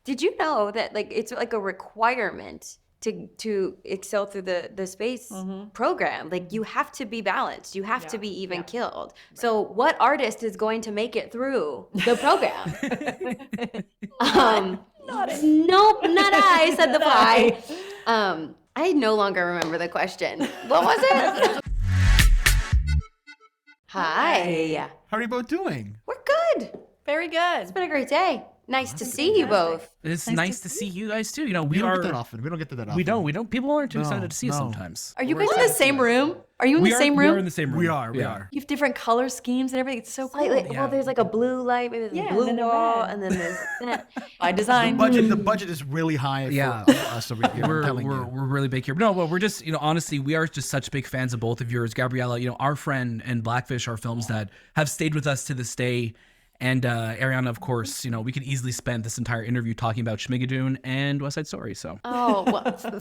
Did you know that like it's like a requirement to excel through the space program? Like you have to be balanced. You have to be even killed. So what artist is going to make it through the program? Nope, not I, said the fly. I no longer remember the question. What was it? Hi. How are you both doing? We're good. Very good. It's been a great day. Nice to see you both. It's nice to see you guys too. We don't get that often. We don't get to that often. We don't. People aren't too excited to see us sometimes. Are you guys in the same room? Are you in the same room? We are in the same room. We are. You have different color schemes and everything. It's so cool. Slightly, well, there's like a blue light, maybe there's a blue wall, and then there's that. By design. The budget is really high for us over here. We're really big here. No, well, we're just, honestly, we are just such big fans of both of yours. Gabriela, our friend and Blackfish are films that have stayed with us to this day. And Ariana, of course, we could easily spend this entire interview talking about Schmigadoon and West Side Story. So. Oh, well,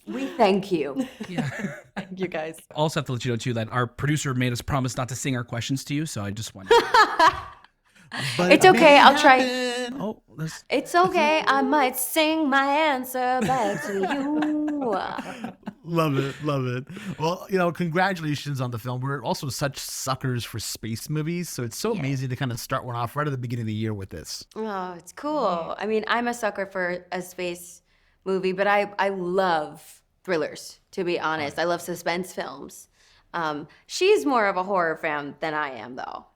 we thank you. Yeah. Thank you guys. Also have to let you know, too, that our producer made us promise not to sing our questions to you. So I just wanted It's okay. I'll try. It's okay. I might sing my answer back to you. Love it. Well, congratulations on the film. We're also such suckers for space movies, so it's so amazing to kind of start one off right at the beginning of the year with this. Oh, it's cool. I mean, I'm a sucker for a space movie, but I love thrillers, to be honest. I love suspense films. She's more of a horror fan than I am, though.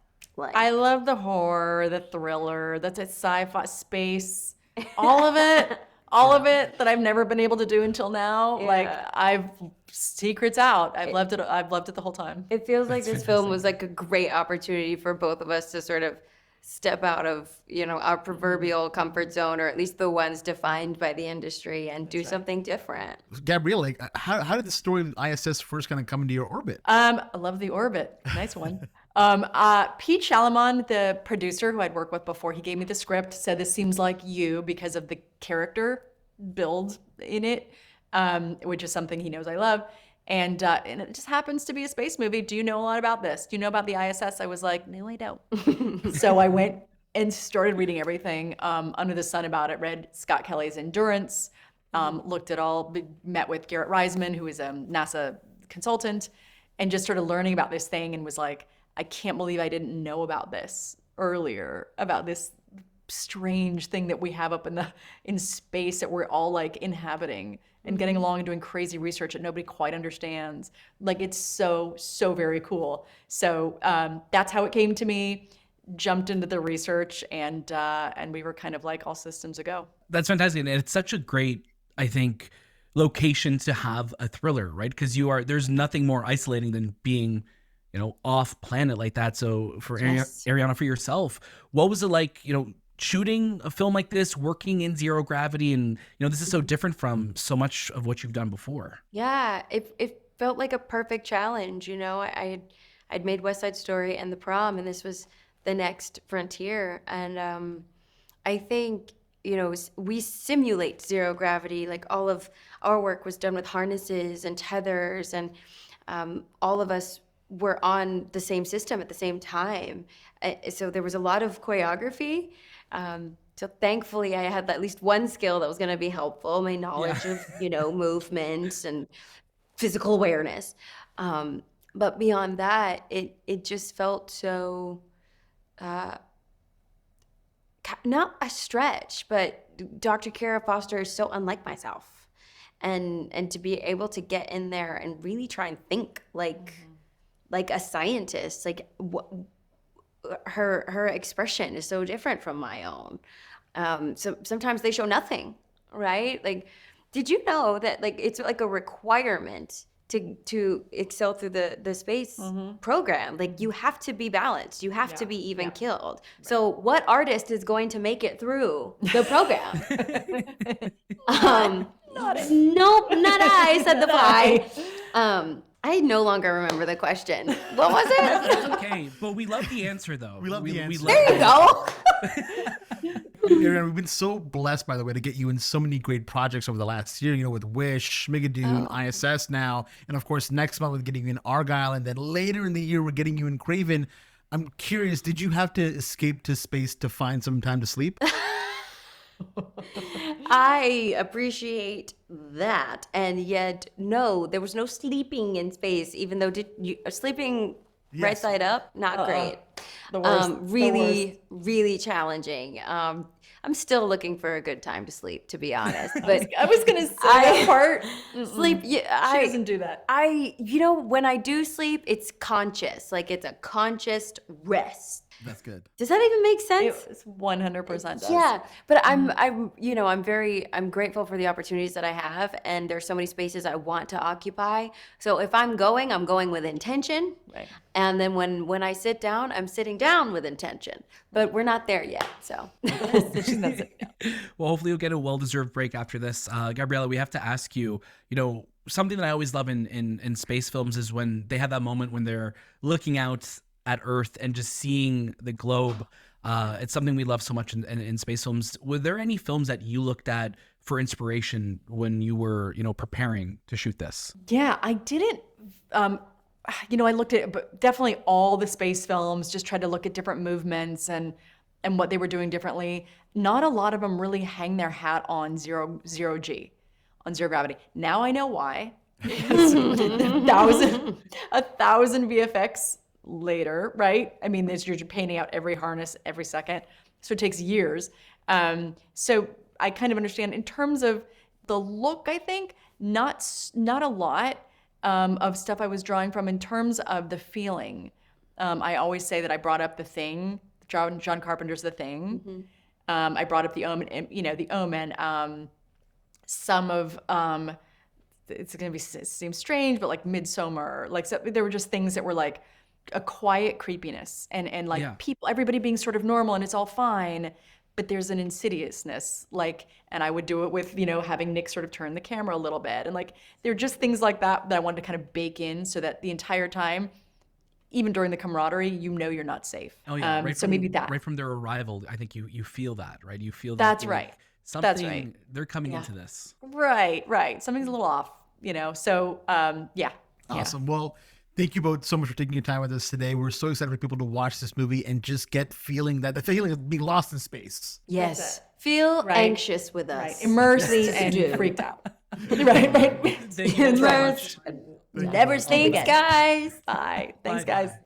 I love the horror, the thriller, that's sci-fi, space, all of it. All of it that I've never been able to do until now. Yeah. I've secrets out. I've loved it the whole time. It feels like this film was like a great opportunity for both of us to sort of step out of, our proverbial comfort zone, or at least the ones defined by the industry, and do something different. Gabriela, how did the story of I.S.S. first kind of come into your orbit? I love the orbit. Nice one. Pete Shalamon, the producer who I'd worked with before, he gave me the script, said this seems like you because of the character build in it, which is something he knows I love. And it just happens to be a space movie. Do you know a lot about this? Do you know about the I.S.S? I was like, no, I don't. So I went and started reading everything under the sun about it, read Scott Kelly's Endurance, looked at met with Garrett Reisman, who is a NASA consultant, and just started learning about this thing and was like, I can't believe I didn't know about this earlier, about this strange thing that we have up in space that we're all like inhabiting and getting along and doing crazy research that nobody quite understands. Like, it's so very cool. So that's how it came to me. Jumped into the research, and we were kind of like all systems a go. That's fantastic. And it's such a great, I think, location to have a thriller, right? Because there's nothing more isolating than being off planet like that. So for Ariana, for yourself, what was it like, shooting a film like this, working in zero gravity, and this is so different from so much of what you've done before? Yeah, it felt like a perfect challenge. I'd made West Side Story and The Prom, and this was the next frontier. And I think we simulate zero gravity. Like, all of our work was done with harnesses and tethers, and all of us were on the same system at the same time. So there was a lot of choreography. So thankfully I had at least one skill that was going to be helpful, my knowledge of, movement and physical awareness. But beyond that, it just felt so, not a stretch, but Dr. Kara Foster is so unlike myself. And to be able to get in there and really try and think like a scientist, like her expression is so different from my own. So sometimes they show nothing, right? Like, did you know that like it's like a requirement to excel through the space program? Like, you have to be balanced. You have to be even killed. So what artist is going to make it through the program? Nope, not I, said the fly. I no longer remember the question. What was it? It's okay, but we love the answer, though. We love the answer. There you go. Ariana, we've been so blessed, by the way, to get you in so many great projects over the last year, with Wish, Schmigadoon, I.S.S. now, and of course next month we're getting you in Argyle, and then later in the year we're getting you in Craven. I'm curious, did you have to escape to space to find some time to sleep? I appreciate that, and yet no, there was no sleeping in space. Even though sleeping right Yes. side up, not great. The worst. The Really, really challenging. I'm still looking for a good time to sleep, to be honest. But I was gonna say that part. sleep, She doesn't do that. when I do sleep, it's conscious, like it's a conscious rest. That's good. Does that even make sense? It's 100% does. Yeah, but I'm grateful for the opportunities that I have, and there's so many spaces I want to occupy. So if I'm going with intention, Right. and then when I sit down, I'm sitting down with intention. But we're not there yet, so. She's not sitting down. Well, hopefully you'll get a well-deserved break after this. Gabriela, we have to ask you, something that I always love in space films is when they have that moment when they're looking out at Earth and just seeing the globe. It's something we love so much in space films. Were there any films that you looked at for inspiration when you were, preparing to shoot this? Yeah, I didn't. I looked at but definitely all the space films. Just tried to look at different movements and what they were doing differently. Not a lot of them really hang their hat on zero G, on zero gravity. Now I know why. Because a thousand VFX later, right? I mean, you're painting out every harness every second, so it takes years. So I kind of understand in terms of the look. I think not a lot of stuff I was drawing from. In terms of the feeling, I always say that I brought up The Thing, John Carpenter's The Thing. I brought up The Omen, The Omen. Some of it's gonna seem strange, but like Midsommar, there were just things that were like a quiet creepiness and like everybody being sort of normal and it's all fine, but there's an insidiousness, and I would do it with, having Nick sort of turn the camera a little bit. And there are just things like that I wanted to kind of bake in so that the entire time, even during the camaraderie, you're not safe. Oh yeah. Maybe that. Right from their arrival, I think you feel that, right? You feel that. That's right. Something, That's right. They're coming into this. Right. Something's a little off, So, yeah. Awesome. Well, thank you both so much for taking your time with us today. We're so excited for people to watch this movie and just get the feeling of being lost in space. Yes. Feel anxious with us. Right. Immersed Please and do. freaked out. right. Thank you so much. Immersed. Never sleep again. Bye. Thanks, Bye, guys. guys.